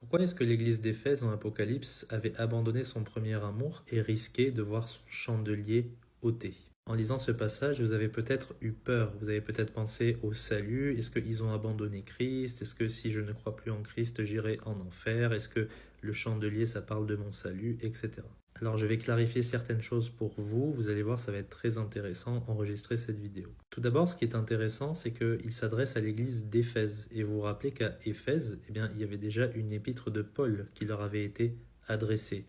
Pourquoi est-ce que l'église d'Éphèse dans l'Apocalypse avait abandonné son premier amour et risqué de voir son chandelier ôté? En lisant ce passage, vous avez peut-être eu peur, vous avez peut-être pensé au salut, est-ce qu'ils ont abandonné Christ? Est-ce que si je ne crois plus en Christ, j'irai en enfer? Est-ce que le chandelier, ça parle de mon salut, etc. Alors je vais clarifier certaines choses pour vous, vous allez voir, ça va être très intéressant enregistrer cette vidéo. Tout d'abord, ce qui est intéressant, c'est qu'il s'adresse à l'église d'Éphèse. Et vous vous rappelez qu'à Éphèse, eh bien, il y avait déjà une épître de Paul qui leur avait été adressée.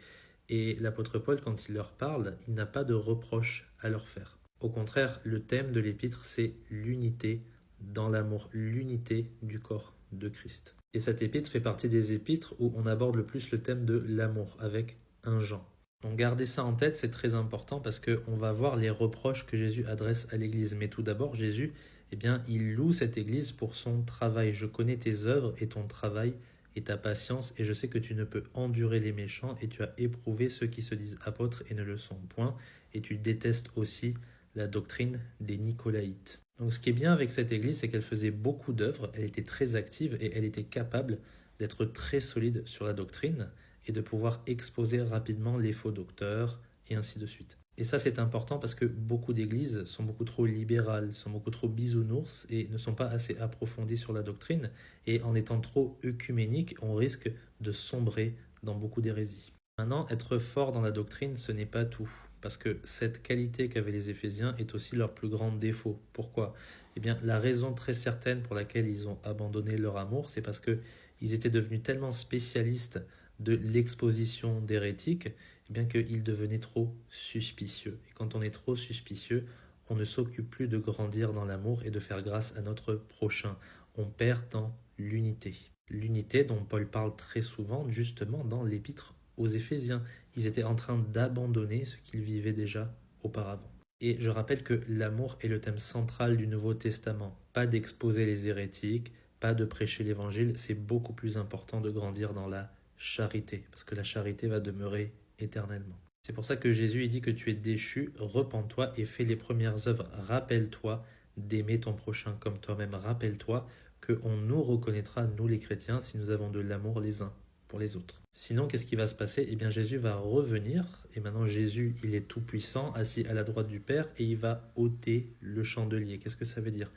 Et l'apôtre Paul, quand il leur parle, il n'a pas de reproche à leur faire. Au contraire, le thème de l'épître, c'est l'unité dans l'amour, l'unité du corps de Christ. Et cette épître fait partie des épîtres où on aborde le plus le thème de l'amour, avec un Jean. Donc gardez ça en tête, c'est très important parce qu'on va voir les reproches que Jésus adresse à l'Église. Mais tout d'abord, Jésus, eh bien, il loue cette Église pour son travail. Je connais tes œuvres et ton travail et ta patience, et je sais que tu ne peux endurer les méchants, et tu as éprouvé ceux qui se disent apôtres et ne le sont point, et tu détestes aussi la doctrine des Nicolaïtes. Donc ce qui est bien avec cette Église, c'est qu'elle faisait beaucoup d'œuvres, elle était très active et elle était capable d'être très solide sur la doctrine et de pouvoir exposer rapidement les faux docteurs et ainsi de suite. Et ça c'est important parce que beaucoup d'églises sont beaucoup trop libérales, sont beaucoup trop bisounours et ne sont pas assez approfondies sur la doctrine, et en étant trop œcuméniques, on risque de sombrer dans beaucoup d'hérésies. Maintenant, être fort dans la doctrine, ce n'est pas tout. Parce que cette qualité qu'avaient les Éphésiens est aussi leur plus grand défaut. Pourquoi? Eh bien, la raison très certaine pour laquelle ils ont abandonné leur amour, c'est parce qu'ils étaient devenus tellement spécialistes de l'exposition d'hérétiques, eh bien qu'ils devenaient trop suspicieux. Et quand on est trop suspicieux, on ne s'occupe plus de grandir dans l'amour et de faire grâce à notre prochain. On perd dans l'unité. L'unité dont Paul parle très souvent, justement, dans l'épître aux Éphésiens. Ils étaient en train d'abandonner ce qu'ils vivaient déjà auparavant. Et je rappelle que l'amour est le thème central du Nouveau Testament. Pas d'exposer les hérétiques, pas de prêcher l'évangile, c'est beaucoup plus important de grandir dans la charité, parce que la charité va demeurer éternellement. C'est pour ça que Jésus dit que tu es déchu, repens-toi et fais les premières œuvres. Rappelle-toi d'aimer ton prochain comme toi-même. Rappelle-toi qu'on nous reconnaîtra, nous les chrétiens, si nous avons de l'amour les uns pour les autres. Sinon, qu'est-ce qui va se passer? Eh bien, Jésus va revenir, et maintenant Jésus, il est tout puissant, assis à la droite du Père, et il va ôter le chandelier. Qu'est-ce que ça veut dire?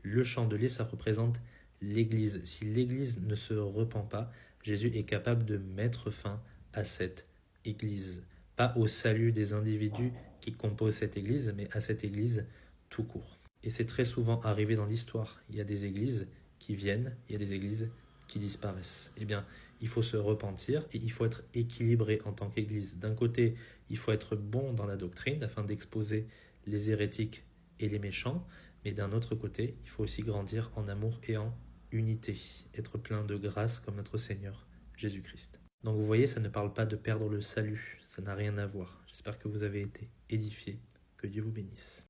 Le chandelier, ça représente l'Église. Si l'Église ne se repent pas, Jésus est capable de mettre fin à cette Église. Pas au salut des individus qui composent cette Église, mais à cette Église tout court. Et c'est très souvent arrivé dans l'histoire. Il y a des églises qui viennent, il y a des églises qui disparaissent. Eh bien, il faut se repentir et il faut être équilibré en tant qu'Église. D'un côté, il faut être bon dans la doctrine afin d'exposer les hérétiques et les méchants, mais d'un autre côté, il faut aussi grandir en amour et en unité, être plein de grâce comme notre Seigneur Jésus-Christ. Donc vous voyez, ça ne parle pas de perdre le salut, ça n'a rien à voir. J'espère que vous avez été édifiés, que Dieu vous bénisse.